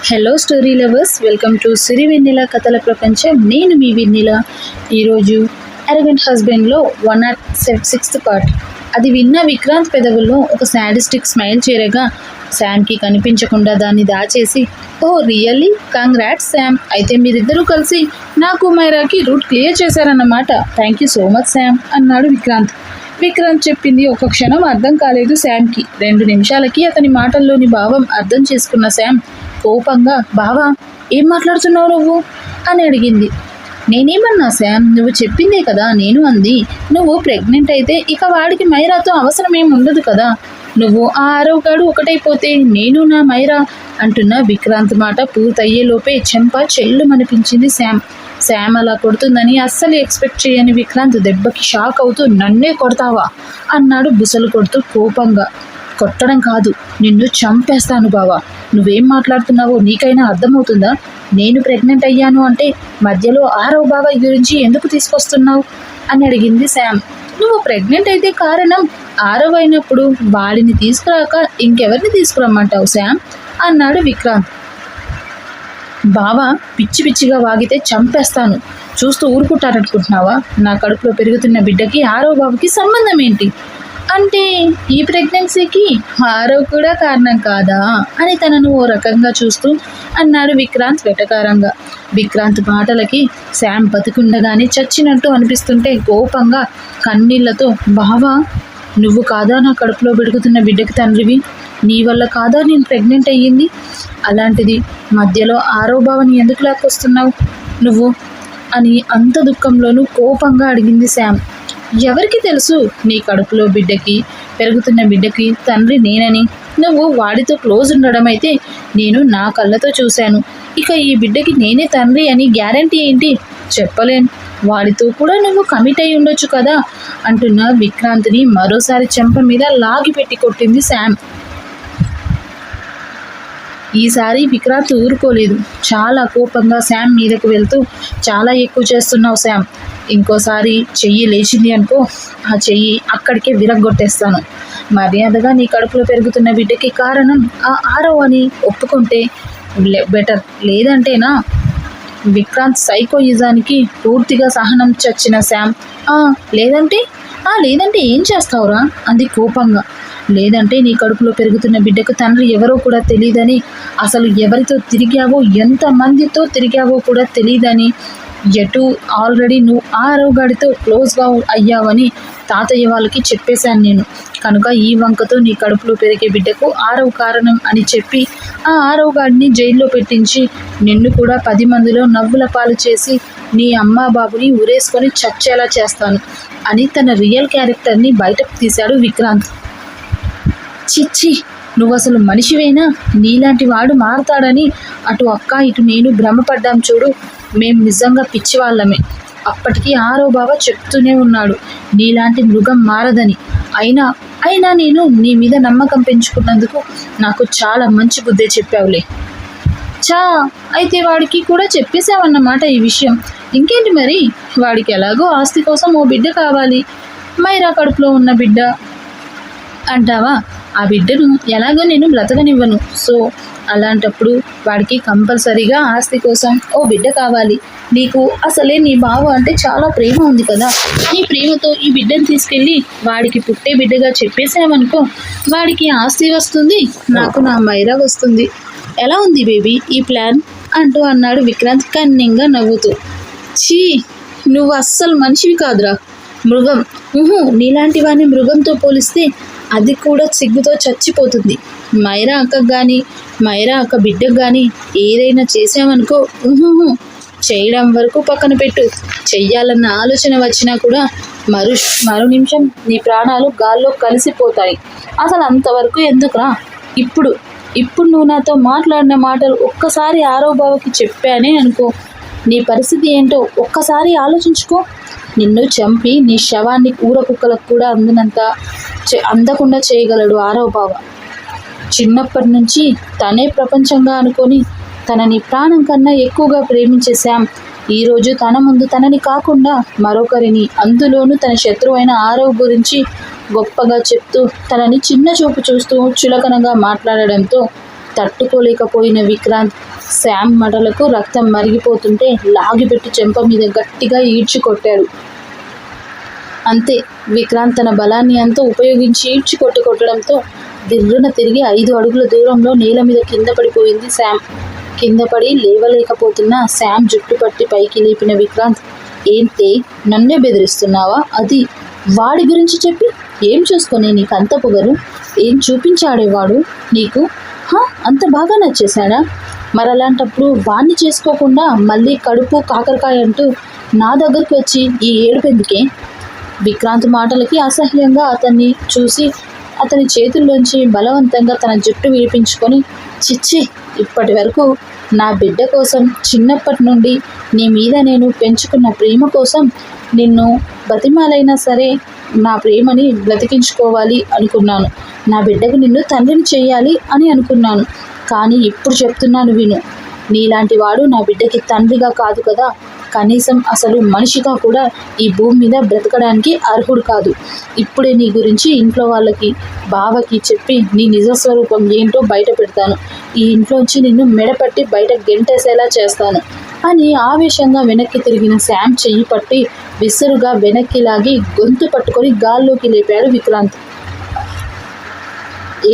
Hello story lovers, welcome to Siri Vennela కథల ప్రపంచం. నేను మీ వెన్నెల. ఈరోజు అరగెంట్ హస్బెండ్లో 106th పార్ట్. అది విన్న విక్రాంత్ పెదవుల్లో ఒక సాడిస్టిక్ స్మైల్ చేరగా శామ్కి కనిపించకుండా దాన్ని దాచేసి, ఓ రియల్లీ కంగ్రాట్స్ శామ్, అయితే మీరిద్దరూ కలిసి నాకు మైరాకి రూట్ క్లియర్ చేశారన్నమాట. Thank you so much Sam అన్నాడు విక్రాంత్. విక్రాంత్ చెప్పింది ఒక క్షణం అర్థం కాలేదు శామ్కి. 2 నిమిషాలకి అతని మాటల్లోని భావం అర్థం చేసుకున్న శామ్ కోపంగా, బావా ఏం మాట్లాడుతున్నావు నువ్వు అని అడిగింది. నేనేమన్నా శామ్, నువ్వు చెప్పిందే కదా నేను అంది. నువ్వు ప్రెగ్నెంట్ అయితే ఇక వాడికి మైరాతో అవసరం ఏమి ఉండదు కదా. నువ్వు ఆ ఆరవగాడు ఒకటైపోతే నేను నా మైరా అంటున్న విక్రాంత్ మాట పూర్తయ్యేలోపే చెంప చెల్లుమనిపించింది శామ్. శామ్ అలా కొడుతుందని అస్సలు ఎక్స్పెక్ట్ చేయని విక్రాంత్ దెబ్బకి షాక్ అవుతూ, నన్నే కొడతావా అన్నాడు బుసలు కొడుతూ కోపంగా. కొట్టడం కాదు, నిన్ను చంపేస్తాను బావా. నువ్వేం మాట్లాడుతున్నావో నీకైనా అర్థమవుతుందా? నేను ప్రెగ్నెంట్ అయ్యాను అంటే మధ్యలో ఆరవ బావ గురించి ఎందుకు తీసుకొస్తున్నావు అని అడిగింది శామ్. నువ్వు ప్రెగ్నెంట్ అయితే కారణం ఆరవ అయినప్పుడు వాడిని తీసుకురాక ఇంకెవరిని తీసుకురమ్మంటావు శామ్ అన్నాడు విక్రాంత్. బావా పిచ్చి పిచ్చిగా వాగితే చంపేస్తాను. చూస్తూ ఊరుకుంటారనుకుంటున్నావా? నా కడుపులో పెరుగుతున్న బిడ్డకి ఆరవ బాబుకి సంబంధం ఏంటి? అంటే ఈ ప్రెగ్నెన్సీకి ఆరవ్ కూడా కారణం కాదా అని తనను ఓ రకంగా చూస్తూ అన్నాడు విక్రాంత్ వెటకారంగా. విక్రాంత్ మాటలకి శామ్ బతికుండగానే చచ్చినట్టు అనిపిస్తుంటే కోపంగా కన్నీళ్లతో, బావా నువ్వు కాదా నా కడుపులో పెరుగుతున్న బిడ్డకి తండ్రివి? నీ వల్ల కాదా నేను ప్రెగ్నెంట్ అయ్యింది? అలాంటిది మధ్యలో ఆరవ బావని ఎందుకు లాక్కొస్తున్నావు నువ్వు అని అంత దుఃఖంలోనూ కోపంగా అడిగింది శామ్. ఎవరికి తెలుసు నీ కడుపులో బిడ్డకి పెరుగుతున్న బిడ్డకి తండ్రి నేనని? నువ్వు వాడితో క్లోజ్ ఉండడం అయితే నేను నా కళ్ళతో చూశాను. ఇక ఈ బిడ్డకి నేనే తండ్రి అని గ్యారంటీ ఏంటి? చెప్పలేను. వాడితో కూడా నువ్వు కమిట్ అయి ఉండొచ్చు కదా అంటున్న విక్రాంత్ని మరోసారి చెంప మీద లాగి పెట్టి కొట్టింది శామ్. ఈసారి విక్రాంత్ ఊరుకోలేదు. చాలా కోపంగా శామ్ మీదకు వెళ్తూ, చాలా ఎక్కువ చేస్తున్నావు శామ్. ఇంకోసారి చెయ్యి లేచింది అనుకో, ఆ చెయ్యి అక్కడికే విరగ్గొట్టేస్తాను. మర్యాదగా నీ కడుపులో పెరుగుతున్న బిడ్డకి కారణం ఆ ఆరవ్ అని ఒప్పుకుంటే బెటర్. లేదంటేనా? విక్రాంత్ సైకోయిజానికి పూర్తిగా సహనం చచ్చిన శామ్, లేదంటే ఏం చేస్తావురా అంది కోపంగా. లేదంటే నీ కడుపులో పెరుగుతున్న బిడ్డకు తండ్రి ఎవరో కూడా తెలియదని, అసలు ఎవరితో తిరిగావో ఎంతమందితో తిరిగావో కూడా తెలియదని, ఎటు ఆల్రెడీ నువ్వు ఆరవగాడితో క్లోజ్గా అయ్యావని తాతయ్య వాళ్ళకి చెప్పేశాను నేను. కనుక ఈ వంకతో నీ కడుపులో పెరిగే బిడ్డకు ఆరవ్ కారణం అని చెప్పి ఆ ఆరవగాడిని జైల్లో పెట్టించి నిన్ను కూడా 10 మందిలో నవ్వుల పాలు చేసి నీ అమ్మా బాబుని ఉరేసుకొని చచ్చేలా చేస్తాను అని తన రియల్ క్యారెక్టర్ని బయటకు తీశాడు విక్రాంత్. చిచ్చి, నువ్వు అసలు మనిషివేనా? నీలాంటి వాడు మారతాడని అటు అక్క ఇటు నేను భ్రమపడ్డాం చూడు. మేం నిజంగా పిచ్చివాళ్ళమే. అప్పటికి ఆరో బావ చెప్తూనే ఉన్నాడు నీలాంటి మృగం మారదని. అయినా నేను నీ మీద నమ్మకం పెంచుకున్నందుకు నాకు చాలా మంచి బుద్ధే చెప్పావులే. అయితే వాడికి కూడా చెప్పేశావన్నమాట ఈ విషయం. ఇంకేంటి మరి? వాడికి ఎలాగో ఆస్తి కోసం ఓ బిడ్డ కావాలి. మైరా కడుపులో ఉన్న బిడ్డ అంటావా? ఆ బిడ్డను ఎలాగో నేను బ్రతకనివ్వను. సో అలాంటప్పుడు వాడికి కంపల్సరీగా ఆస్తి కోసం ఓ బిడ్డ కావాలి. నీకు అసలే నీ బావ అంటే చాలా ప్రేమ ఉంది కదా. నీ ప్రేమతో ఈ బిడ్డను తీసుకెళ్ళి వాడికి పుట్టే బిడ్డగా చెప్పేసామనుకో, వాడికి ఆస్తి వస్తుంది, నాకు నా మైరా వస్తుంది. ఎలా ఉంది బేబీ ఈ ప్లాన్ అంటూ అన్నాడు విక్రాంత్ కన్నింగా నవ్వుతూ. ఛీ, నువ్వు అస్సలు మనిషివి కాదురా, మృగం. నీలాంటి వాడిని మృగంతో పోలిస్తే అది కూడా సిగ్గుతో చచ్చిపోతుంది. మైరా అక్కకు కానీ మైరా అక్క బిడ్డకు కానీ ఏదైనా చేసామనుకో, చేయడం వరకు పక్కన పెట్టు, చెయ్యాలన్న ఆలోచన వచ్చినా కూడా మరో నిమిషం నీ ప్రాణాలు గాల్లో కలిసిపోతాయి. అసలు అంతవరకు ఎందుకురా? ఇప్పుడు నువ్వు నాతో మాట్లాడిన మాటలు ఒక్కసారి ఆరో బావకి చెప్పానే అనుకో, నీ పరిస్థితి ఏంటో ఒక్కసారి ఆలోచించుకో. నిన్ను చంపి నీ శవాన్ని ఊర కుక్కలకు కూడా అందకుండా చేయగలడు ఆరవ బావ. చిన్నప్పటి నుంచి తనే ప్రపంచంగా అనుకొని తనని ప్రాణం కన్నా ఎక్కువగా ప్రేమించే శామ్ ఈరోజు తన ముందు తనని కాకుండా మరొకరిని, అందులోనూ తన శత్రువైన ఆరవ్ గురించి గొప్పగా చెప్తూ తనని చిన్న చూపు చూస్తూ చులకనగా మాట్లాడడంతో తట్టుకోలేకపోయిన విక్రాంత్ శామ్ మడలకు రక్తం మరిగిపోతుంటే లాగిపెట్టి చెంప మీద గట్టిగా ఈడ్చి కొట్టాడు. అంతే, విక్రాంత్ తన బలాన్ని అంతా ఉపయోగించి ఈడ్చి కొట్టడంతో దిర్రున తిరిగి 5 అడుగుల దూరంలో నేల మీద కింద పడిపోయింది శామ్. కింద పడి లేవలేకపోతున్న శామ్ జుట్టు పట్టి పైకి లేపిన విక్రాంత్, ఏంటి నన్నే బెదిరిస్తున్నావా? అది వాడి గురించి చెప్పి ఏం చూసుకొని నీకు అంత పొగరు? ఏం చూపించాడేవాడు నీకు? అంత బాగా నచ్చేశాడా? మరలాంటప్పుడు వాణ్ణి చేసుకోకుండా మళ్ళీ కడుపు కాకరకాయ అంటూ నా దగ్గరకు వచ్చి ఈ ఏడుపెందుకే? విక్రాంత్ మాటలకి అసహ్యంగా అతన్ని చూసి అతని చేతుల్లోంచి బలవంతంగా తన జుట్టు విడిపించుకొని, చిచ్చి, ఇప్పటి వరకు నా బిడ్డ కోసం చిన్నప్పటి నుండి నీ మీద నేను పెంచుకున్న ప్రేమ కోసం నిన్ను బతిమాలైనా సరే నా ప్రేమని బ్రతికించుకోవాలి అనుకున్నాను. నా బిడ్డకు నిన్ను తండ్రిని చేయాలి అని అనుకున్నాను. కానీ ఇప్పుడు చెప్తున్నాను విను, నీలాంటి వాడు నా బిడ్డకి తండ్రిగా కాదు కదా, కనీసం అసలు మనిషిగా కూడా ఈ భూమి మీద బ్రతకడానికి అర్హుడు కాదు. ఇప్పుడే నీ గురించి ఇంట్లో వాళ్ళకి, బావకి చెప్పి నీ నిజస్వరూపం ఏంటో బయట పెడతాను. ఈ ఇంట్లోంచి నిన్ను మెడపట్టి బయట గెంటేసేలా చేస్తాను అని ఆవేశంగా వెనక్కి తిరిగిన శామ్ చెయ్యి పట్టి విసురుగా వెనక్కి లాగి గొంతు పట్టుకొని గాల్లోకి లేపాడు విక్రాంత్.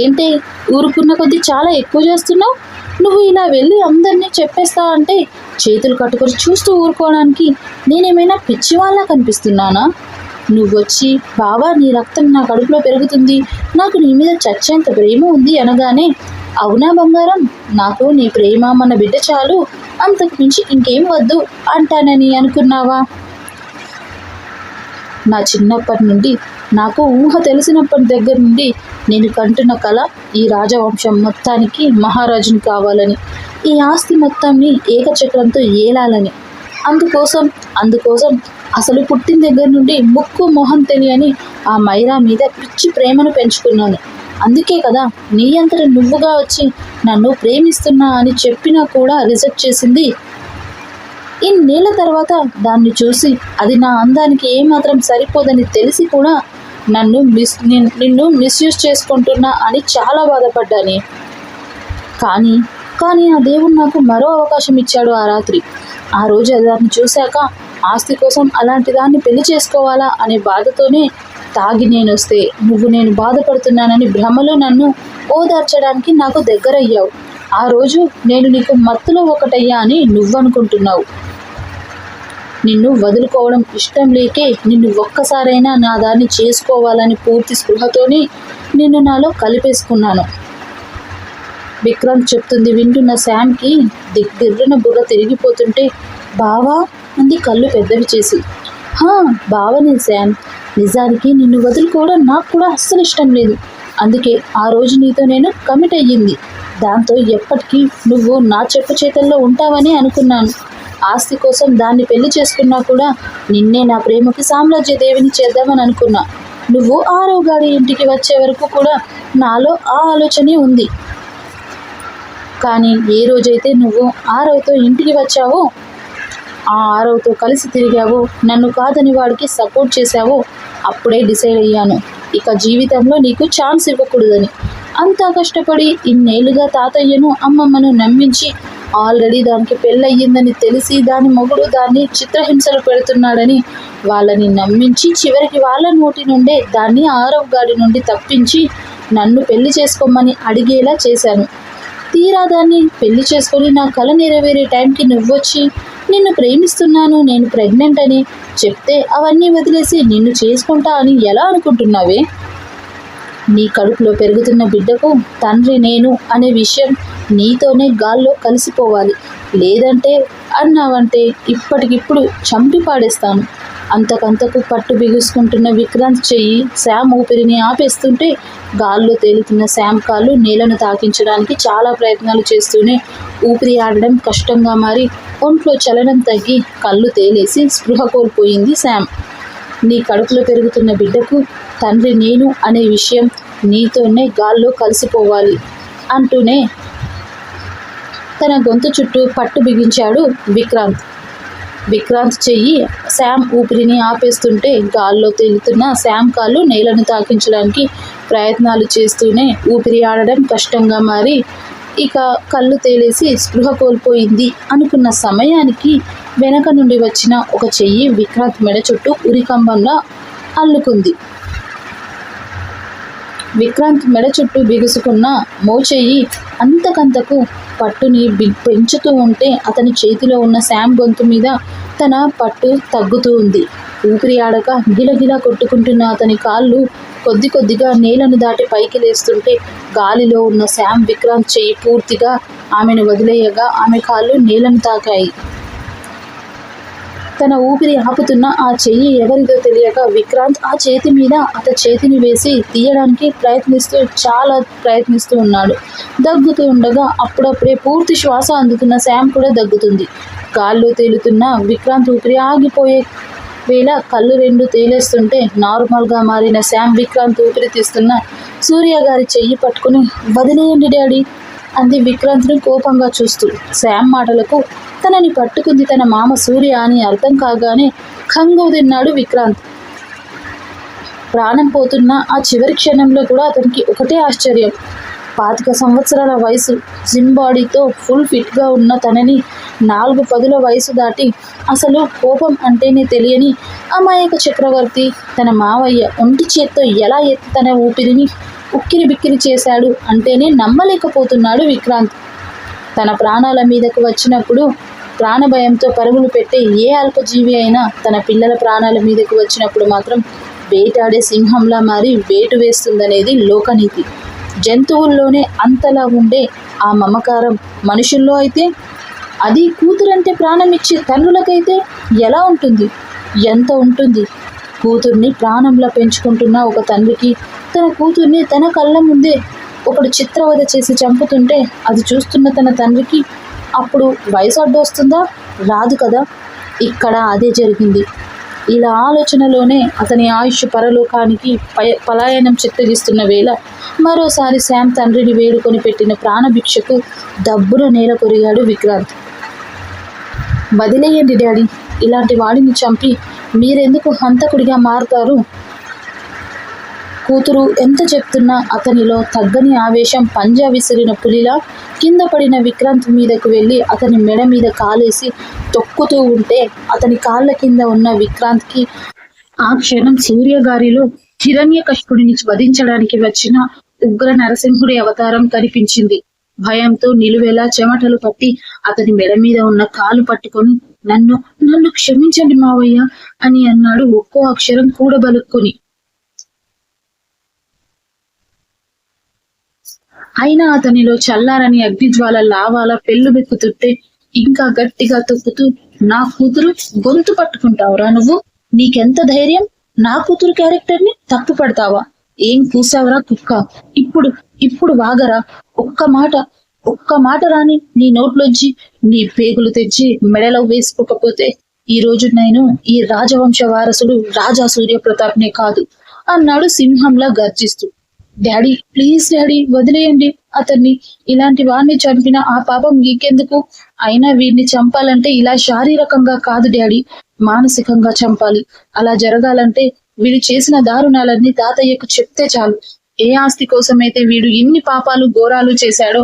ఏంటి ఊరుకున్న కొద్దీ చాలా ఎక్కువ చేస్తున్నావు? నువ్వు ఇలా వెళ్ళి అందరినీ చెప్పేస్తా అంటే చేతులు కట్టుకొని చూస్తూ ఊరుకోవడానికి నేనేమైనా పిచ్చివాళ్ళ కనిపిస్తున్నానా? నువ్వొచ్చి బావా నీ రక్తం నా కడుపులో పెరుగుతుంది, నాకు నీ మీద చచ్చేంత ప్రేమ ఉంది అనగానే, అవునా బంగారం, నాకు నీ ప్రేమ మన బిడ్డ చాలు, అంతకు మించి ఇంకేం వద్దు అంటానని అనుకున్నావా? నా చిన్నప్పటి నుండి, నాకు ఊహ తెలిసినప్పటి దగ్గర నుండి నేను కంటున్న కళ ఈ రాజవంశం మొత్తానికి మహారాజుని కావాలని, ఈ ఆస్తి మొత్తాన్ని ఏకచక్రంతో ఏలాలని. అందుకోసం అసలు పుట్టిన దగ్గర నుండి ముక్కు మొహం తెలియని ఆ మైరా మీద పిచ్చి ప్రేమను పెంచుకున్నాను. అందుకే కదా నీ అంతట నువ్వుగా వచ్చి నన్ను ప్రేమిస్తున్నా అని చెప్పినా కూడా రిజెక్ట్ చేసింది. ఇన్నేళ్ల తర్వాత దాన్ని చూసి అది నా అందానికి ఏమాత్రం సరిపోదని తెలిసి కూడా నిన్ను మిస్యూజ్ చేసుకుంటున్నా అని చాలా బాధపడ్డాను. కానీ ఆ దేవుడు నాకు మరో అవకాశం ఇచ్చాడు ఆ రాత్రి. ఆ రోజు దాన్ని చూశాక ఆస్తి కోసం అలాంటి దాన్ని పెళ్లి చేసుకోవాలా అనే బాధతోనే తాగి నేనొస్తే నేను బాధపడుతున్నానని భ్రమలో నన్ను ఓదార్చడానికి నాకు దగ్గరయ్యావు. ఆ రోజు నేను నీకు మత్తులో ఒకటయ్యా అని నువ్వనుకుంటున్నావు. నిన్ను వదులుకోవడం ఇష్టం లేకే నిన్ను ఒక్కసారైనా నా దాన్ని చేసుకోవాలని పూర్తి స్పృహతోనే నిన్ను నాలో కలిపేసుకున్నాను. విక్రాంత్ చెప్తుంది వింటున్న శామ్కి దిగ్గిర్రున బుర్ర తిరిగిపోతుంటే, బావా అంది కళ్ళు పెద్దవి చేసి. బావనే శామ్, నిజానికి నిన్ను వదులుకోవడం నాకు కూడా అస్సలు ఇష్టం లేదు. అందుకే ఆ రోజు నీతో నేను కమిట్ అయ్యింది. దాంతో ఎప్పటికీ నువ్వు నా చెప్పు చేతల్లో ఉంటావని అనుకున్నాను. ఆస్తి కోసం దాన్ని పెళ్లి చేసుకున్నా కూడా నిన్నే నా ప్రేమకి సామ్రాజ్యదేవిని చేద్దామని అనుకున్నా. నువ్వు 6వ గాడి ఇంటికి వచ్చే వరకు కూడా నాలో ఆ ఆలోచనే ఉంది. కానీ ఏ రోజైతే నువ్వు 6వతో ఇంటికి వచ్చావో, ఆ 6వతో కలిసి తిరిగావో, నన్ను కాదని వాడికి సపోర్ట్ చేశావో, అప్పుడే డిసైడ్ అయ్యాను ఇక జీవితంలో నీకు ఛాన్స్ ఇవ్వకూడదని. అంతా కష్టపడి ఇన్నేళ్లుగా తాతయ్యను అమ్మమ్మను నమ్మించి ఆల్రెడీ దానికి పెళ్ళయ్యిందని తెలిసి దాని మొగుడు దాన్ని చిత్రహింసలు పెడుతున్నాడని వాళ్ళని నమ్మించి చివరికి వాళ్ళ నోటి నుండే దాన్ని 6వ గాడి నుండి తప్పించి నన్ను పెళ్లి చేసుకోమని అడిగేలా చేశాను. తీరా దాన్ని పెళ్లి చేసుకొని నా కల నెరవేరే టైంకి నువ్వొచ్చి నిన్ను ప్రేమిస్తున్నాను, నేను ప్రెగ్నెంట్ అని చెప్తే అవన్నీ వదిలేసి నిన్ను చేసుకుంటా అని ఎలా అనుకుంటున్నావే? నీ కడుపులో పెరుగుతున్న బిడ్డకు తండ్రి నేను అనే విషయం నీతోనే గాల్లో కలిసిపోవాలి. లేదంటే అన్నావంటే ఇప్పటికిప్పుడు చంపి పాడేస్తాను. అంతకంతకు పట్టు బిగుసుకుంటున్న విక్రాంత్ చెయ్యి శామ్ ఊపిరిని ఆపేస్తుంటే గాల్లో తేలుతున్న శామ్ కాళ్ళు నేలను తాకించడానికి చాలా ప్రయత్నాలు చేస్తూనే ఊపిరి ఆడడం కష్టంగా మారి ఒంట్లో చలనం తగ్గి కళ్ళు తేలేసి స్పృహ కోల్పోయింది శామ్. నీ కడుపులో పెరుగుతున్న బిడ్డకు తండ్రి నేను అనే విషయం నీతోనే గాల్లో కలిసిపోవాలి అంటూనే తన గొంతు చుట్టూ పట్టు బిగించాడు విక్రాంత్. విక్రాంత్ చెయ్యి శామ్ ఊపిరిని ఆపేస్తుంటే గాల్లో తేలుతున్న శామ్ కాళ్ళు నేలను తాకించడానికి ప్రయత్నాలు చేస్తూనే ఊపిరి ఆడడం కష్టంగా మారి ఇక కళ్ళు తేలేసి స్పృహ కోల్పోయింది అనుకున్న సమయానికి వెనక నుండి వచ్చిన ఒక చెయ్యి విక్రాంత్ మెడ చుట్టూ ఉరికంబంలా అల్లుకుంది. విక్రాంత్ మెడ చుట్టూ బిగుసుకున్న మోచెయ్యి అంతకంతకు పట్టుని పెంచుతూ ఉంటే అతని చేతిలో ఉన్న శామ్ గొంతు మీద తన పట్టు తగ్గుతూ ఉంది. ఊపిరి ఆడక గిలగిలా కొట్టుకుంటున్న అతని కాళ్ళు కొద్ది కొద్దిగా నేలను దాటి పైకి లేస్తుంటే గాలిలో ఉన్న శామ్ విక్రాంత్ చెయ్యి పూర్తిగా ఆమెను వదిలేయగా ఆమె కాళ్ళు నేలను తాకాయి. తన ఊపిరి ఆపుతున్న ఆ చెయ్యి ఎవరిదో తెలియక విక్రాంత్ ఆ చేతి మీద అతని చేతిని వేసి తీయడానికి చాలా ప్రయత్నిస్తూ ఉన్నాడు. దగ్గుతూ ఉండగా అప్పుడప్పుడే పూర్తి శ్వాస అందుతున్న శామ్ కూడా దగ్గుతుంది. గాల్లో తేలుతున్న విక్రాంత్ ఊపిరి ఆగిపోయే వేళ కళ్ళు రెండు తేలేస్తుంటే నార్మల్గా మారిన శామ్ విక్రాంత్ ఊపిరి తీస్తున్న సూర్య గారి చెయ్యి పట్టుకుని వదిలేయండి డాడీ అంది విక్రాంత్ని కోపంగా చూస్తూ. శామ్ మాటలకు తనని పట్టుకుంది తన మామ సూర్య అని అర్థం కాగానే కంగు తిన్నాడు విక్రాంత్. ప్రాణం పోతున్న ఆ చివరి క్షణంలో కూడా అతనికి ఒకటే ఆశ్చర్యం. 25 సంవత్సరాల వయసు, జిమ్ బాడీతో ఫుల్ ఫిట్గా ఉన్న తనని 4 వయసు దాటి అసలు కోపం అంటేనే తెలియని అమాయక చక్రవర్తి తన మావయ్య ఒంటి చేత్తో ఎలా ఎత్తి తన ఊపిరిని ఉక్కిరి బిక్కిరి చేశాడు అంటేనే నమ్మలేకపోతున్నాడు విక్రాంత్. తన ప్రాణాల మీదకు వచ్చినప్పుడు ప్రాణభయంతో పరుగులు పెట్టే ఏ అల్పజీవి అయినా తన పిల్లల ప్రాణాల మీదకు వచ్చినప్పుడు మాత్రం వేటాడే సింహంలా మారి వేటు వేస్తుందనేది లోకనీతి. జంతువుల్లోనే అంతలా ఉండే ఆ మమకారం మనుషుల్లో అయితే, అది కూతురంటే ప్రాణం ఇచ్చే తండ్రులకైతే ఎలా ఉంటుంది, ఎంత ఉంటుంది? కూతుర్ని ప్రాణంలా పెంచుకుంటున్న ఒక తండ్రికి తన కూతుర్ని తన కళ్ళ ముందే ఒకడు చిత్రవద చేసి చంపుతుంటే అది చూస్తున్న తన తండ్రికి అప్పుడు వయసు అడ్డొస్తుందా? రాదు కదా. ఇక్కడ అదే జరిగింది. ఇలా ఆలోచనలోనే అతని ఆయుష్ పరలోకానికి పలాయనం చిత్తగిస్తున్న వేళ మరోసారి శామ్ తండ్రిని వేడుకొని పెట్టిన ప్రాణభిక్షకు దబ్బున నేల కొరిగాడు విక్రాంత్. వదిలేయండి డాడీ, ఇలాంటి వాడిని చంపి మీరెందుకు హంతకుడిగా మారుతారు? కూతురు ఎంత చెప్తున్నా అతనిలో తగ్గని ఆవేశం పంజా విసిరిన పులిలా కింద పడిన విక్రాంత్ మీదకు వెళ్ళి అతని మెడ మీద కాలేసి తొక్కుతూ ఉంటే అతని కాళ్ళ కింద ఉన్న విక్రాంత్కి ఆ క్షణం సూర్య గారిలో హిరణ్యకశిపుడిని వధించడానికి వచ్చిన ఉగ్ర నరసింహుడి అవతారం కనిపించింది. భయంతో నిలువెలా చెమటలు పట్టి అతని మెడ మీద ఉన్న కాలు పట్టుకొని నన్ను క్షమించండి మావయ్య అని అన్నాడు ఒక్కో అక్షరం కూడబలుక్కుని. అయినా అతనిలో చల్లారని అగ్నిజ్వాల లావాల పెళ్ళుబెక్కుతుంటే ఇంకా గట్టిగా తొక్కుతూ, నా కూతురు గొంతు పట్టుకుంటావురా నువ్వు? నీకెంత ధైర్యం? నా కూతురు క్యారెక్టర్ని తప్పు పడతావా? ఏం కూసావరా కుక్క? ఇప్పుడు వాగరా. ఒక్క మాట రాని నీ నోట్లోంచి నీ పేగులు తెచ్చి మెడలో వేసుకోకపోతే ఈ రోజు నేను ఈ రాజవంశ వారసుడు రాజా సూర్యప్రతాప్నే కాదు అన్నాడు సింహంలా గర్జిస్తూ. డాడీ, ప్లీజ్ డాడీ, వదిలేయండి అతన్ని. ఇలాంటి వాడిని చంపిన ఆ పాపం మీకెందుకు? అయినా వీడిని చంపాలంటే ఇలా శారీరకంగా కాదు డాడీ, మానసికంగా చంపాలి. అలా జరగాలంటే వీడు చేసిన దారుణాలన్నీ తాతయ్యకు చెప్తే చాలు. ఏ ఆస్తి కోసమైతే వీడు ఇన్ని పాపాలు ఘోరాలు చేశాడో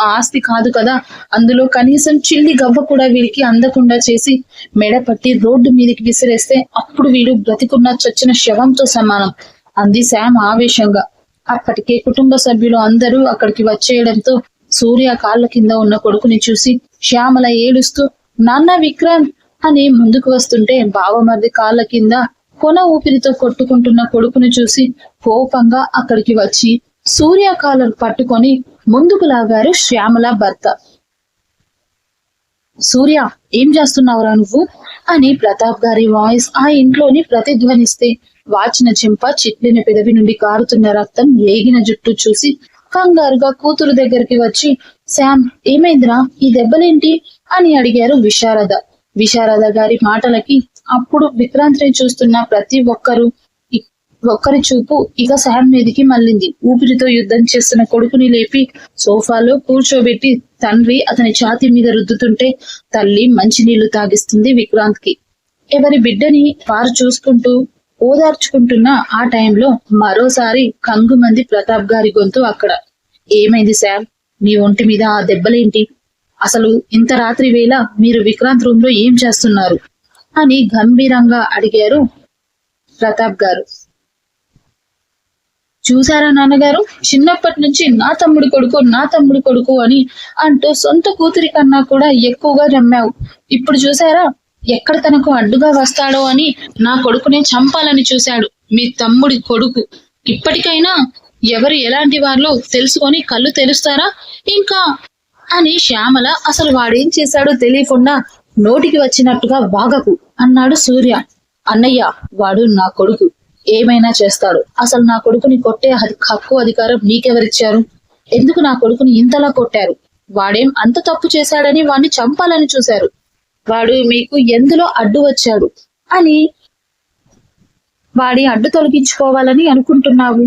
ఆ ఆస్తి కాదు కదా, అందులో కనీసం చిల్లి గవ్వ కూడా వీడికి అందకుండా చేసి మెడ పట్టి రోడ్డు మీదకి విసిరేస్తే అప్పుడు వీడు బ్రతికున్న చచ్చిన శవంతో సమానం అంది శామ్ ఆవేశంగా. అప్పటికే కుటుంబ సభ్యులు అందరూ అక్కడికి వచ్చేయడంతో సూర్య కాళ్ళ కింద ఉన్న కొడుకుని చూసి శ్యామల ఏడుస్తూ నాన్న విక్రాంత్ అని ముందుకు వస్తుంటే బావమరిది కాళ్ళ కింద కొన ఊపిరితో కొట్టుకుంటున్న కొడుకుని చూసి కోపంగా అక్కడికి వచ్చి సూర్య కాళ్ళను పట్టుకొని ముందుకు లాగారు శ్యామల భర్త. సూర్య, ఏం చేస్తున్నావురా నువ్వు అని ప్రతాప్ గారి వాయిస్ ఆ ఇంట్లోని ప్రతిధ్వనిస్తే వాచిన చెంప చిట్లిన పెదవి నుండి కారుతున్న రక్తం ఏగిన జుట్టు చూసి కంగారుగా కూతురు దగ్గరికి వచ్చి, శామ్, ఏమైందిరా, ఈ దెబ్బలేంటి అని అడిగారు విశారద గారి మాటలకి అప్పుడు విక్రాంత్ని చూస్తున్న ప్రతి ఒక్కరి చూపు ఇక శామ్ మీదికి మళ్ళింది. ఊపిరితో యుద్ధం చేస్తున్న కొడుకుని లేపి సోఫాలో కూర్చోబెట్టి తండ్రి అతని ఛాతీ మీద రుద్దుతుంటే తల్లి మంచినీళ్లు తాగిస్తుంది విక్రాంత్ కి. ఎవరి బిడ్డని వారు చూసుకుంటూ ఓదార్చుకుంటున్న ఆ టైంలో మరోసారి కంగుమంది ప్రతాప్ గారి గొంతు అక్కడ. ఏమైంది శామ్, నీ ఒంటి మీద ఆ దెబ్బలేంటి? అసలు ఇంత రాత్రి వేళ మీరు విక్రాంత్ రూమ్ లో ఏం చేస్తున్నారు అని గంభీరంగా అడిగారు ప్రతాప్ గారు. చూసారా నాన్నగారు, చిన్నప్పటి నుంచి నా తమ్ముడి కొడుకు అని అంటూ సొంత కూతురి కన్నా కూడా ఎక్కువగా నమ్మావు. ఇప్పుడు చూసారా ఎక్కడ తనకు అడ్డుగా వస్తాడో అని నా కొడుకునే చంపాలని చూశాడు మీ తమ్ముడి కొడుకు. ఇప్పటికైనా ఎవరు ఎలాంటి వారిలో తెలుసుకొని కళ్ళు తెలుస్తారా ఇంకా అని శ్యామల అసలు వాడేం చేశాడో తెలియకుండా నోటికి వచ్చినట్టుగా వాగకు అన్నాడు సూర్య. అన్నయ్య, వాడు నా కొడుకు, ఏమైనా చేస్తాడు. అసలు నా కొడుకుని కొట్టే హక్కు అధికారం నీకెవరిచ్చారు? ఎందుకు నా కొడుకుని ఇంతలా కొట్టారు? వాడేం అంత తప్పు చేశాడని వాడిని చంపాలని చూశారు. వాడు మీకు ఎందులో అడ్డు వచ్చాడు అని వాడి అడ్డు తొలగించుకోవాలని అనుకుంటున్నావు?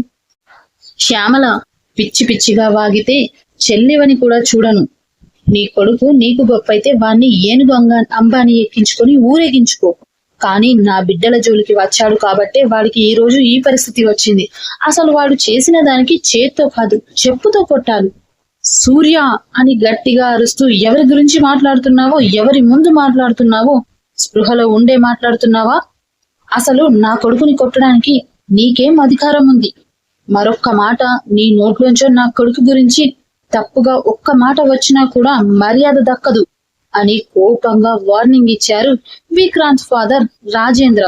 శ్యామల పిచ్చి పిచ్చిగా వాగితే చెల్లివని కూడా చూడను. నీ కొడుకు నీకు గొప్పైతే వాణ్ణి ఏనుగు అంబాని ఎక్కించుకొని ఊరేగించుకో. కానీ నా బిడ్డల జోలికి వచ్చాడు కాబట్టే వాడికి ఈ రోజు ఈ పరిస్థితి వచ్చింది. అసలు వాడు చేసిన దానికి చేత్తో కాదు చెప్పుతో కొట్టాలి. సూర్య అని గట్టిగా అరుస్తూ ఎవరి గురించి మాట్లాడుతున్నావో, ఎవరి ముందు మాట్లాడుతున్నావో స్పృహలో ఉండే మాట్లాడుతున్నావా? అసలు నా కొడుకుని కొట్టడానికి నీకేం అధికారం ఉంది? మరొక్క మాట నీ నోట్లోంచో నా కొడుకు గురించి తప్పుగా ఒక్క మాట వచ్చినా కూడా మర్యాద దక్కదు అని కోపంగా వార్నింగ్ ఇచ్చారు విక్రాంత్ ఫాదర్ రాజేంద్ర.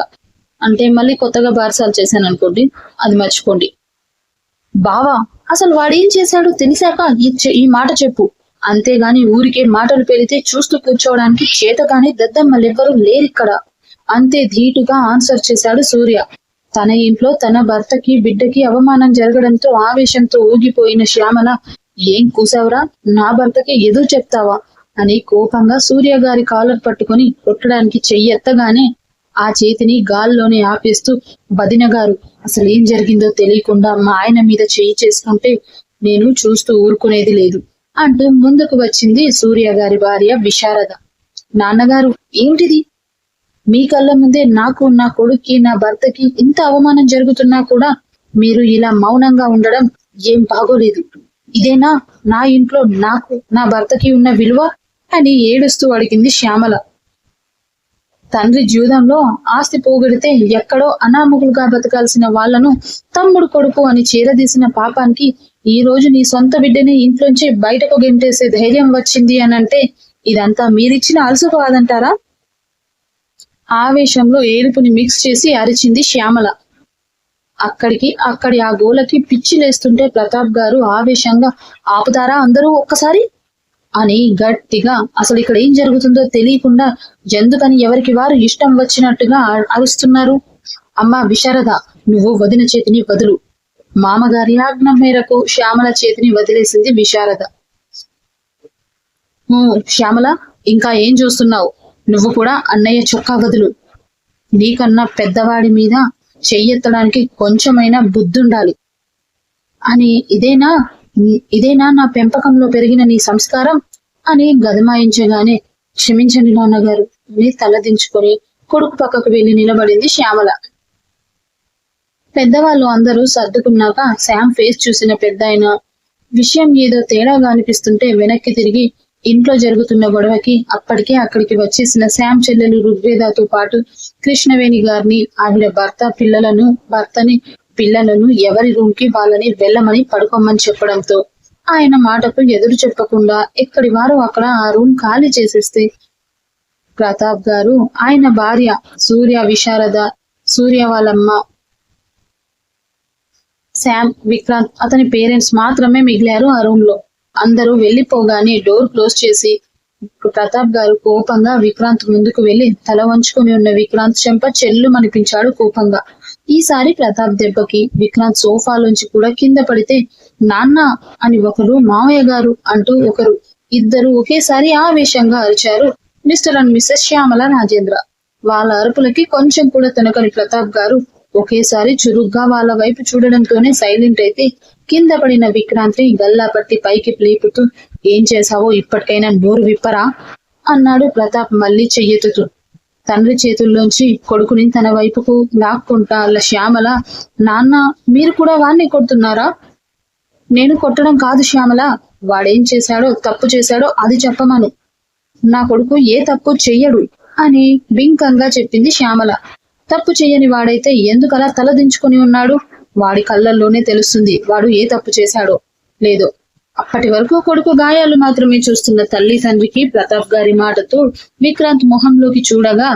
అంటే మళ్ళీ కొత్తగా బారసాలు చేశాను అనుకోండి, అది మర్చిపోండి. బావా, అసలు వాడేం చేశాడో తెలిసాక ఈ మాట చెప్పు. అంతేగాని ఊరికే మాటలు పెరిగితే చూస్తూ కూర్చోవడానికి చేతగాని దద్దమ్మలెవ్వరూ లేరిక్కడ. అంతే ధీటుగా ఆన్సర్ చేశాడు సూర్య. తన ఇంట్లో తన భర్తకి బిడ్డకి అవమానం జరగడంతో ఆవేశంతో ఊగిపోయిన శ్యామల, ఏం కూసావురా, నా భర్తకి ఎదురు చెప్తావా అని కోపంగా సూర్య గారి కాలర్ పట్టుకుని కొట్టడానికి చెయ్యెత్తగానే ఆ చేతిని గాల్లోనే ఆపేస్తూ, వదిన గారు, అసలు ఏం జరిగిందో తెలియకుండా మా ఆయన మీద చెయ్యి చేసుకుంటే నేను చూస్తూ ఊరుకునేది లేదు అంటూ ముందుకు వచ్చింది సూర్య గారి భార్య విశారద. నాన్నగారు, ఏంటిది? మీ కళ్ళ ముందే నాకు, నా కొడుక్కి, నా భర్తకి ఇంత అవమానం జరుగుతున్నా కూడా మీరు ఇలా మౌనంగా ఉండడం ఏం బాగోలేదు. ఇదేనా నా ఇంట్లో నాకు, నా భర్తకి ఉన్న విలువ అని ఏడుస్తూ అడిగింది శ్యామల. తండ్రి జీవితంలో ఆస్తి పోగొడితే ఎక్కడో అనామకులుగా బతకాల్సిన వాళ్లను తమ్ముడు కొడుకు అని చేరదీసిన పాపానికి ఈ రోజు నీ సొంత బిడ్డని ఇంట్లోంచి బయటకు గెంటేసే ధైర్యం వచ్చింది అనంటే ఇదంతా మీరిచ్చిన అలసు కాదంటారా? ఆవేశంలో ఏడుపుని మిక్స్ చేసి అరిచింది శ్యామల. అక్కడి ఆ గోలకి పిచ్చి లేస్తుంటే ప్రతాప్ గారు ఆవేశంగా, ఆపుతారా అందరూ ఒక్కసారి అని గట్టిగా, అసలు ఇక్కడ ఏం జరుగుతుందో తెలియకుండా ఎందుకని ఎవరికి వారు ఇష్టం వచ్చినట్టుగా అరుస్తున్నారు? అమ్మా విశారద, నువ్వు వదిన చేతిని వదులు. మామగారి ఆజ్ఞ మేరకు శ్యామల చేతిని వదిలేసింది విశారద. శ్యామల, ఇంకా ఏం చూస్తున్నావు? నువ్వు కూడా అన్నయ్య చొక్కా వదులు. నీకన్నా పెద్దవాడి మీద చెయ్యెత్తడానికి కొంచెమైనా బుద్ధుండాలి అని ఇదేనా నా పెంపకంలో పెరిగిన నీ సంస్కారం అని గదమాయించగానే, క్షమించండి నాన్నగారు అని తలదించుకొని కొడుకు పక్కకు వెళ్లి నిలబడింది శ్యామల. పెద్దవాళ్ళు అందరూ సర్దుకున్నాక శామ్ ఫేస్ చూసిన పెద్దాయన విషయం ఏదో తేడాగా అనిపిస్తుంటే వెనక్కి తిరిగి ఇంట్లో జరుగుతున్న గొడవకి అప్పటికే అక్కడికి వచ్చేసిన శామ్ చెల్లెలు ఋగ్వేదతో పాటు కృష్ణవేణి గారిని, ఆవిడ పిల్లలను ఎవరి రూమ్ కి వాళ్ళని వెళ్ళమని పడుకోమని చెప్పడంతో ఆయన మాటకు ఎదురు చెప్పకుండా ఎక్కడి వారు అక్కడ ఆ రూమ్ ఖాళీ చేసేస్తే ప్రతాప్ గారు, ఆయన భార్య సూర్య, విశారద, సూర్య వాళ్ళమ్మ, శామ్, విక్రాంత్, అతని పేరెంట్స్ మాత్రమే మిగిలారు ఆ రూమ్ లో. అందరూ వెళ్లిపోగానే డోర్ క్లోజ్ చేసి ప్రతాప్ గారు కోపంగా విక్రాంత్ ముందుకు వెళ్లి తల వంచుకొని ఉన్న విక్రాంత్ చెంప చెల్లుమనిపించాడు కోపంగా. ఈసారి ప్రతాప్ దెబ్బకి విక్రాంత్ సోఫాలోంచి కూడా కింద పడితే నాన్న అని ఒకరు, మామయ్య గారు అంటూ ఒకరు, ఇద్దరు ఒకేసారి ఆవేశంగా అరిచారు Mr and Mrs Shyamala Rajendra. వాళ్ళ అరుపులకి కొంచెం కూడా తనకని ప్రతాప్ గారు ఒకేసారి చురుగ్గా వాళ్ళ వైపు చూడడంతోనే సైలెంట్ అయితే కింద పడిన విక్రాంత్ ని గల్లా పట్టి పైకి లేపుతూ, ఏం చేశావో ఇప్పటికైనా నోరు విప్పరా అన్నాడు ప్రతాప్ మళ్ళీ చెయ్యెత్తుతూ. తండ్రి చేతుల్లోంచి కొడుకుని తన వైపుకు లాక్కుంటా శ్యామల, నాన్న మీరు కూడా వాణ్ణి కొడుతున్నారా? నేను కొట్టడం కాదు శ్యామల, వాడేం చేశాడో తప్పు చేశాడో అది చెప్పమను. నా కొడుకు ఏ తప్పు చెయ్యడు అని బింకంగా చెప్పింది శ్యామల. తప్పు చెయ్యని వాడైతే ఎందుకలా తలదించుకొని ఉన్నాడు? వాడి కళ్ళల్లోనే తెలుస్తుంది వాడు ఏ తప్పు చేశాడో లేదో. అప్పటి వరకు కొడుకు గాయాలు మాత్రమే చూస్తున్న తల్లి తండ్రికి ప్రతాప్ గారి మాటతో విక్రాంత్ మొహంలోకి చూడగా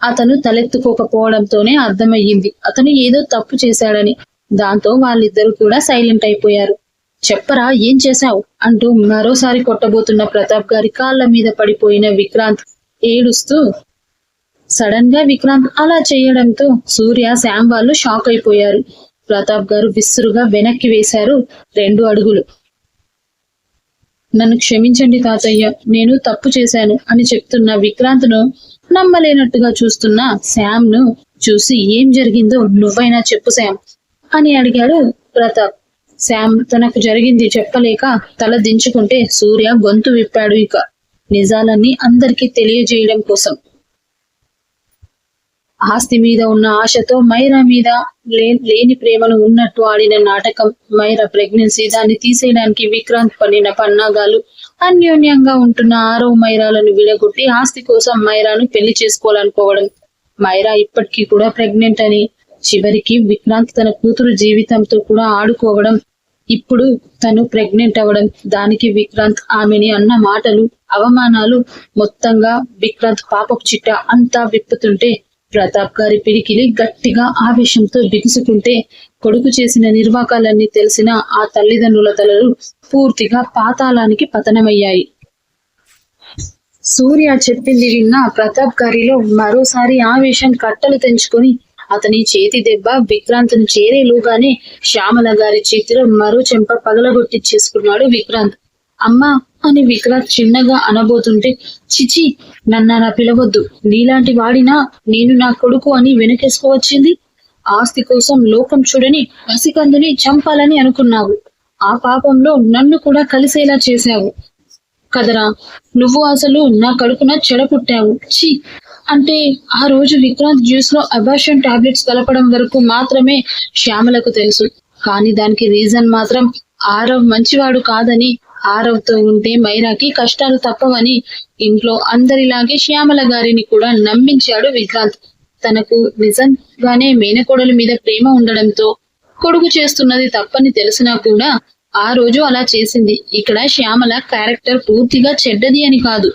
అతను తలెత్తుకోకపోవడంతోనే అర్థమయ్యింది అతను ఏదో తప్పు చేశాడని. దాంతో వాళ్ళిద్దరూ కూడా సైలెంట్ అయిపోయారు. చెప్పరా ఏం చేశావు అంటూ మరోసారి కొట్టబోతున్న ప్రతాప్ గారి కాళ్ళ మీద పడిపోయిన విక్రాంత్ ఏడుస్తూ సడన్ గా విక్రాంత్ అలా చేయడంతో సూర్య శ్యామ్ వాళ్ళు షాక్ అయిపోయారు. ప్రతాప్ గారు విసురుగా వెనక్కి వేశారు 2 అడుగులు. నన్ను క్షమించండి తాతయ్య, నేను తప్పు చేశాను అని చెప్తున్న విక్రాంత్ ను నమ్మలేనట్టుగా చూస్తున్న శ్యామ్ ను చూసి ఏం జరిగిందో నువ్వైనా చెప్పు శ్యామ్ అని అడిగాడు ప్రతాప్. శ్యామ్ తనకు జరిగింది చెప్పలేక తల దించుకుంటే సూర్య గొంతు విప్పాడు ఇక నిజాలన్నీ అందరికీ తెలియజేయడం కోసం. ఆస్తి మీద ఉన్న ఆశతో మైరా మీద లేని ప్రేమను ఉన్నట్టు ఆడిన నాటకం. మైరా ప్రెగ్నెన్సీ, దాన్ని తీసేయడానికి విక్రాంత్ పడిన పన్నాగాలు, అన్యోన్యంగా ఉంటున్న 6వ మైరాలను విడగొట్టి ఆస్తి కోసం మైరాను పెళ్లి చేసుకోవాలనుకోవడం, మైరా ఇప్పటికీ కూడా ప్రెగ్నెంట్ అని, చివరికి విక్రాంత్ తన కూతురు జీవితంతో కూడా ఆడుకోవడం, ఇప్పుడు తను ప్రెగ్నెంట్ అవ్వడం, దానికి విక్రాంత్ ఆమెని అన్న మాటలు, అవమానాలు, మొత్తంగా విక్రాంత్ పాపపు చిట్ట అంతా విప్పుతుంటే ప్రతాప్ గారి పిడికిలి గట్టిగా ఆవేశంతో బిగుసుకుంటే కొడుకు చేసిన నిర్వాకాలన్నీ తెలిసిన ఆ తల్లిదండ్రుల తలలు పూర్తిగా పాతాళానికి పతనమయ్యాయి. సూర్య చెప్పింది విన్న ప్రతాప్ గారిలో మరోసారి ఆవేశం కట్టలు తెంచుకొని అతని చేతి దెబ్బ విక్రాంత్ను చేరేలోగానే శ్యామల గారి చేతిలో మరో చెంప పగలగొట్టించేసుకున్నాడు విక్రాంత్. అమ్మా అని విక్రాంత్ చిన్నగా అనబోతుంటే చిచి నన్నలా పిలవద్దు, నీలాంటి వాడినా నేను నా కొడుకు అని వెనకేసుకోవచ్చింది. ఆస్తి కోసం లోకం చూడని పసికందుని చంపాలని అనుకున్నావు. ఆ పాపంలో నన్ను కూడా కలిసేలా చేశావు కదరా. నువ్వు అసలు నా కడుపున చెడపుట్టావు. చి అంటే ఆ రోజు విక్రాంత్ జ్యూస్ లో అబార్షన్ టాబ్లెట్స్ కలపడం వరకు మాత్రమే శ్యామలకు తెలుసు. కానీ దానికి రీజన్ మాత్రం ఆరవ్ మంచివాడు కాదని, ఆరవ్తో ఉంటే మైరాకి కష్టాలు తప్పవని ఇంట్లో అందరిలాగే శ్యామల గారిని కూడా నమ్మించాడు విక్రాంత్. తనకు నిజంగానే మేనకోడల మీద ప్రేమ ఉండడంతో కొడుకు చేస్తున్నది తప్పని తెలిసినా కూడా ఆ రోజు అలా చేసింది. ఇక్కడ శ్యామల క్యారెక్టర్ పూర్తిగా చెడ్డది అని కాదు,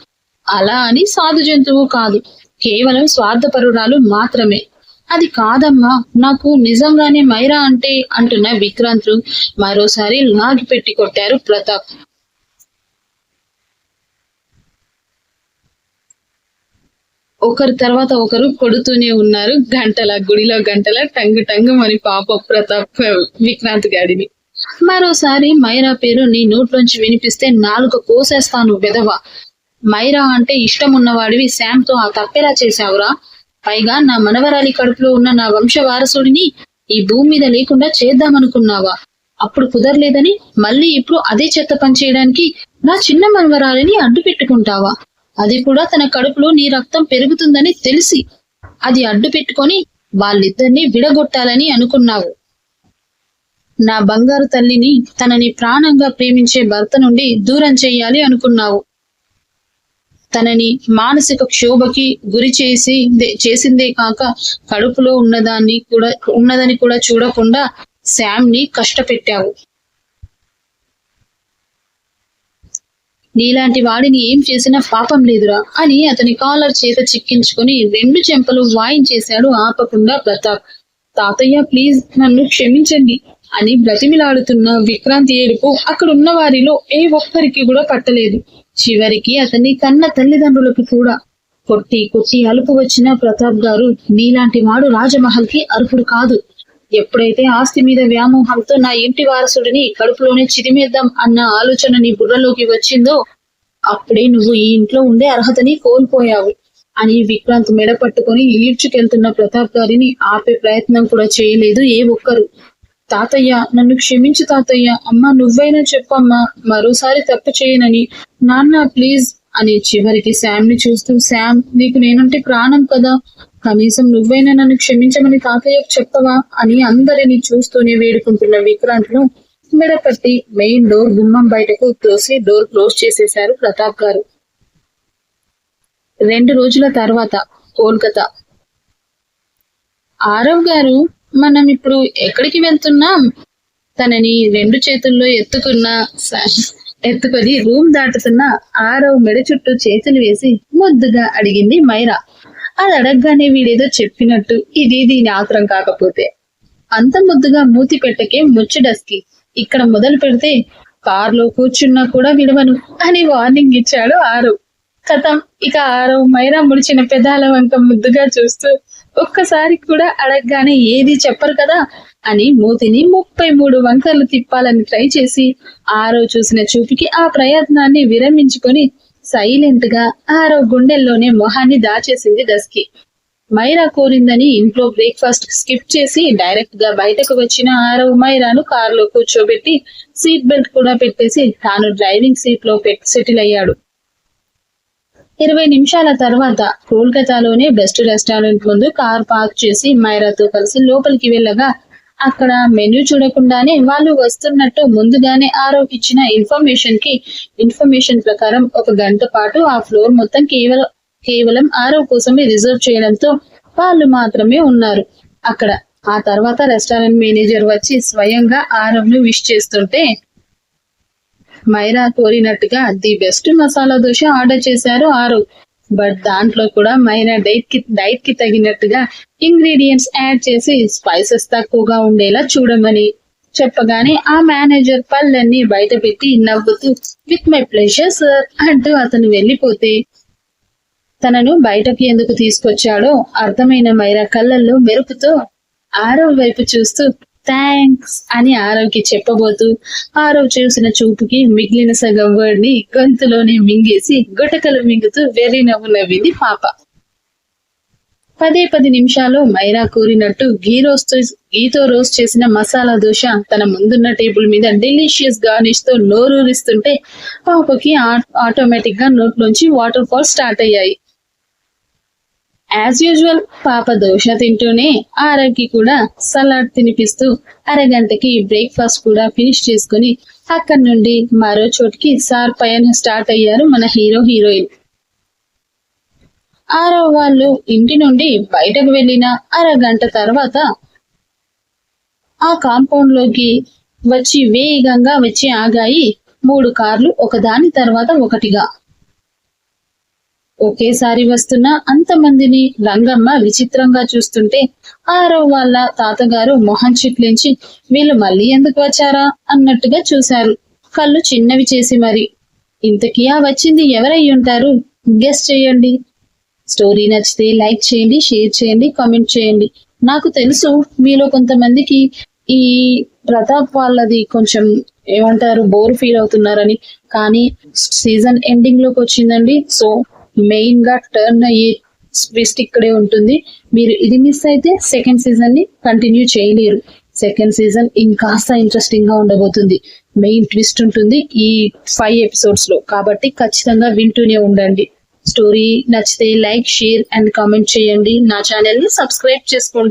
అలా అని సాధు జంతువు కాదు, కేవలం స్వార్థపరురాలు మాత్రమే. అది కాదమ్మా, నాకు నిజంగానే మైరా అంటే అంటున్న విక్రాంత్ మరోసారి లాగి పెట్టి కొట్టారు ప్రతాప్. ఒకరి తర్వాత ఒకరు కొడుతూనే ఉన్నారు. గంటల గుడిలో గంటల టంగు టంగు అని పాప ప్రతాప్ విక్రాంత్ గాడిని. మరోసారి మైరా పేరు నీ నోట్లోంచి వినిపిస్తే 4 కోసేస్తాను వెధవ. మైరా అంటే ఇష్టం ఉన్నవాడివి శ్యామ్తో ఆ తప్పెలా చేశావురా? పైగా నా మనవరాలి కడుపులో ఉన్న నా వంశ వారసుడిని ఈ భూమి మీద లేకుండా చేద్దామనుకున్నావా? అప్పుడు కుదరలేదని మళ్ళీ ఇప్పుడు అదే చెత్త పని చేయడానికి నా చిన్న మనవరాలిని అడ్డు పెట్టుకుంటావా? అది కూడా తన కడుపులో నీ రక్తం పెరుగుతుందని తెలిసి అది అడ్డు పెట్టుకొని వాళ్ళిద్దరినీ విడగొట్టాలని అనుకున్నావు. నా బంగారు తల్లిని, తనని ప్రాణంగా ప్రేమించే భర్త నుండి దూరం చెయ్యాలి అనుకున్నావు. తనని మానసిక క్షోభకి గురి చేసిందే కాక కడుపులో ఉన్నదని కూడా చూడకుండా శ్యామ్ ని కష్టపెట్టావు. నీలాంటి వాడిని ఏం చేసినా పాపం లేదురా అని అతని కాలర్ చేత చిక్కించుకొని 2 చెంపలు వాయించేశాడు ఆపకుండా ప్రతాప్. తాతయ్య ప్లీజ్ నన్ను క్షమించండి అని బ్రతిమిలాడుతున్న విక్రాంత్ ఏడుపు అక్కడున్న వారిలో ఏ ఒక్కరికి కూడా పట్టలేదు. చివరికి అతన్ని కన్న తల్లిదండ్రులకు కూడా కొట్టి అలుపు వచ్చిన ప్రతాప్ గారు నీలాంటి వాడు రాజమహల్ కి అర్హుడు కాదు. ఎప్పుడైతే ఆస్తి మీద వ్యామోహంతో నా ఇంటి వారసుడిని కడుపులోనే చిదిమేద్దాం అన్న ఆలోచన నీ బుర్రలోకి వచ్చిందో అప్పుడే నువ్వు ఈ ఇంట్లో ఉండే అర్హతని కోల్పోయావు అని విక్రాంత్ మెడ పట్టుకొని ఈడ్చుకెళ్తున్న ప్రతాప్ గారిని ఆపే ప్రయత్నం కూడా చేయలేదు ఏ ఒక్కరు. తాతయ్య నన్ను క్షమించు తాతయ్య, అమ్మ నువ్వైనా చెప్పమ్మా, మరోసారి తప్పు చేయనని, నాన్న ప్లీజ్ అని చివరికి శ్యామ్ ని చూస్తూ శ్యామ్ నీకు నేనంటే ప్రాణం కదా, కనీసం నువ్వైనా నన్ను క్షమించమని తాతయ్యకు చెప్పవా అని అందరినీ చూస్తూనే వేడుకుంటున్న విక్రాంత్ ను మెడపట్టి మెయిన్ డోర్ గుమ్మం బయటకు తోసి డోర్ క్లోజ్ చేసేశారు ప్రతాప్ గారు. 2 రోజుల తర్వాత కోల్కతా. ఆరవ్ గారు, మనం ఇప్పుడు ఎక్కడికి వెళ్తున్నాం? తనని 2 చేతుల్లో ఎత్తుకొని రూమ్ దాటుతున్న ఆరవ్ మెడ చుట్టూ చేతులు వేసి ముద్దుగా అడిగింది మైరా. అది అడగగానే వీడేదో చెప్పినట్టు ఇది దీని ఆత్రం కాకపోతే. అంత ముద్దుగా మూతి పెట్టకే ముచ్చడస్కి, ఇక్కడ మొదలు పెడితే కారులో కూర్చున్నా కూడా విడవను అని వార్నింగ్ ఇచ్చాడు ఆరవ్. కథం. ఇక ఆరవ్ మైరా ముడిచిన పెదాల వంక ముద్దుగా చూస్తూ ఒక్కసారి కూడా అడగగానే ఏది చెప్పరు కదా అని మూతిని 33 వంకర్లు తిప్పాలని ట్రై చేసి ఆరవ్ చూసిన చూపుకి ఆ ప్రయత్నాన్ని విరమించుకొని సైలెంట్ గా ఆరవ్ గుండెల్లోనే మొహాన్ని దాచేసింది డస్కి. మైరా కోరిందని ఇంట్లో బ్రేక్ఫాస్ట్ స్కిప్ చేసి డైరెక్ట్ గా బయటకు వచ్చిన ఆరవ్ మైరాను కారులో కూర్చోబెట్టి సీట్ బెల్ట్ కూడా పెట్టేసి తాను డ్రైవింగ్ సీట్ లో సెటిల్ అయ్యాడు. 20 నిమిషాల తర్వాత కోల్కతాలోనే బెస్ట్ రెస్టారెంట్ ముందు కార్ పార్క్ చేసి మైరాతో కలిసి లోపలికి వెళ్ళగా అక్కడ మెన్యూ చూడకుండానే వాళ్ళు వస్తున్నట్టు ముందుగానే ఆరవ్ ఇచ్చిన ఇన్ఫర్మేషన్ ప్రకారం 1 గంట పాటు ఆ ఫ్లోర్ మొత్తం కేవలం ఆరవ్ కోసమే రిజర్వ్ చేయడంతో వాళ్ళు మాత్రమే ఉన్నారు అక్కడ. ఆ తర్వాత రెస్టారెంట్ మేనేజర్ వచ్చి స్వయంగా ఆరవ్ ను విష్ చేస్తుంటే మైరా కోరినట్టుగా the best masala dosa order చేశారు ఆరవ్. బట్ దాంట్లో కూడా మైరా డైట్ కి తగినట్టుగా ఇంగ్రీడియంట్స్ యాడ్ చేసి స్పైసెస్ తక్కువగా ఉండేలా చూడమని చెప్పగానే ఆ మేనేజర్ పళ్ళన్నీ బయట పెట్టి నవ్వుతూ విత్ మై ప్లెజర్ సార్ అంటూ అతను వెళ్ళిపోతే తనను బయటకి ఎందుకు తీసుకొచ్చాడో అర్థమైన మైరా కళ్ళల్లో మెరుపుతో ఆరవ్ వైపు చూస్తూ థ్యాంక్స్ అని ఆరవ్కి చెప్పబోతూ ఆరవ్ చూసిన చూపుకి మిగిలిన సగం వర్డ్ ని గొంతులోనే మింగేసి గుటకలు మింగుతూ వెర్రి నవ్వు నవ్వింది పాప. 10 నిమిషాలు మైరా కోరినట్టు గీతో రోస్ట్ చేసిన మసాలా దోశ తన ముందున్న టేబుల్ మీద డెలిషియస్ గార్నిష్ తో నోరూరిస్తుంటే పాపకి ఆటోమేటిక్ గా నోట్లోంచి వాటర్ ఫాల్ స్టార్ట్ అయ్యాయి. యాజ్ యూజువల్ పాప దోశ తింటూనే ఆరవ్కి కూడా సలాడ్ తినిపిస్తూ అరగంటకి బ్రేక్ఫాస్ట్ కూడా ఫినిష్ చేసుకుని అక్కడి నుండి మరో చోటికి సార్ పైన స్టార్ట్ అయ్యారు మన హీరోయిన్. ఆరవ్ వాళ్ళు ఇంటి నుండి బయటకు వెళ్ళిన అరగంట తర్వాత ఆ కాంపౌండ్ లోకి వేగంగా వచ్చి ఆగాయి 3 కార్లు ఒకదాని తర్వాత ఒకటిగా. ఒకేసారి వస్తున్న అంతమందిని రంగమ్మ విచిత్రంగా చూస్తుంటే ఆరవ్ వాళ్ళ తాతగారు మొహం చిట్లించి వీళ్ళు మళ్ళీ ఎందుకు వచ్చారా అన్నట్టుగా చూశారు, కళ్ళు చిన్నవి చేసి. మరి ఇంతకీ వచ్చింది ఎవరై ఉంటారు? గెస్ చేయండి. స్టోరీ నచ్చితే లైక్ చేయండి, షేర్ చేయండి, కామెంట్ చేయండి. నాకు తెలుసు మీలో కొంతమందికి ఈ ప్రతాప్ వాళ్ళది కొంచెం ఏమంటారు బోర్ ఫీల్ అవుతున్నారని, కానీ సీజన్ ఎండింగ్ లోకి వచ్చిందండి. సో మెయిన్ గా టర్న్ అయ్యే ట్విస్ట్ ఇక్కడే ఉంటుంది. మీరు ఇది మిస్ అయితే సెకండ్ సీజన్ ని కంటిన్యూ చేయలేరు. సెకండ్ సీజన్ ఇంకాస్త ఇంట్రెస్టింగ్ గా ఉండబోతుంది. మెయిన్ ట్విస్ట్ ఉంటుంది ఈ 5 ఎపిసోడ్స్ లో, కాబట్టి ఖచ్చితంగా వింటూనే ఉండండి. స్టోరీ నచ్చితే లైక్, షేర్ అండ్ కామెంట్ చేయండి. నా ఛానల్ ని సబ్స్క్రైబ్ చేసుకోండి.